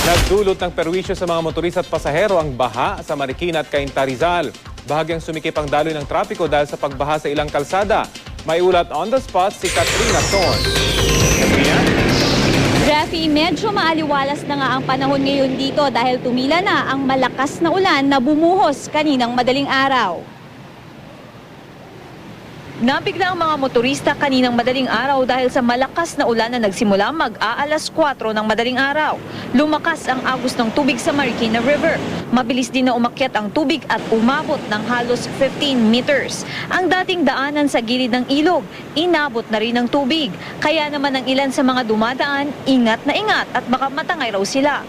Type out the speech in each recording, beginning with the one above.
Nagdulot ng perwisyo sa mga motorista at pasahero ang baha sa Marikina at Cainta, Rizal. Bahagyang sumikip ang daloy ng trapiko dahil sa pagbaha sa ilang kalsada. May ulat on the spot si Katrina Son. Rafi, medyo maaliwalas na nga ang panahon ngayon dito dahil tumila na ang malakas na ulan na bumuhos kaninang madaling araw. Nabigla ang mga motorista kaninang madaling araw dahil sa malakas na ulan na nagsimula mag-aalas 4 ng madaling araw. Lumakas ang agos ng tubig sa Marikina River. Mabilis din na umakyat ang tubig at umabot ng halos 15 meters. Ang dating daanan sa gilid ng ilog, inabot na rin ng tubig. Kaya naman ang ilan sa mga dumadaan, ingat na ingat at baka matangay raw sila.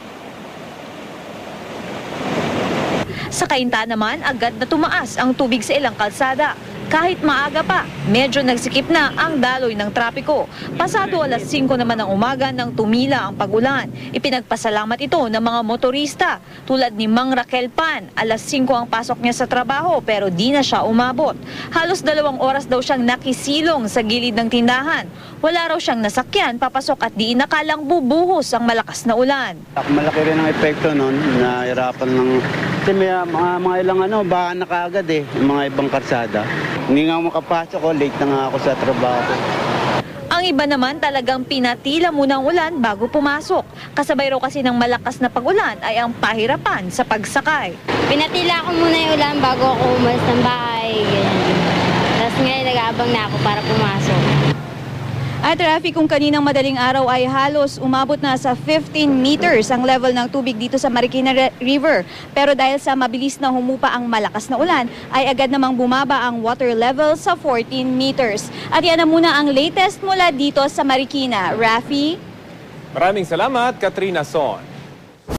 Sa Cainta naman, agad na tumaas ang tubig sa ilang kalsada. Kahit maaga pa, medyo nagsikip na ang daloy ng trapiko. Pasado alas 5 naman ng umaga nang tumila ang pag-ulan. Ipinagpasalamat ito ng mga motorista. Tulad ni Mang Raquel Pan, alas 5 ang pasok niya sa trabaho pero di na siya umabot. Halos 2 oras daw siyang nakisilong sa gilid ng tindahan. Wala raw siyang nasakyan, papasok at di inakalang bubuhos ang malakas na ulan. Malaki rin ang epekto nun, nahirapan lang. Kasi may mga ilang bahan na kaagad yung mga ibang karsada. Hindi nga ako makapasok, late na nga ako sa trabaho. Ang iba naman talagang pinatila muna ang ulan bago pumasok. Kasabay raw kasi ng malakas na pag-ulan ay ang pahirapan sa pagsakay. Pinatila ko muna yung ulan bago ako umalis ng bahay. Ganyan. Tapos ngayon nag-aabang na ako para pumasok. At traffic kung kaninang madaling araw ay halos umabot na sa 15 meters ang level ng tubig dito sa Marikina River. Pero dahil sa mabilis na humupa ang malakas na ulan, ay agad namang bumaba ang water level sa 14 meters. At yan na muna ang latest mula dito sa Marikina. Rafi? Maraming salamat, Katrina Son.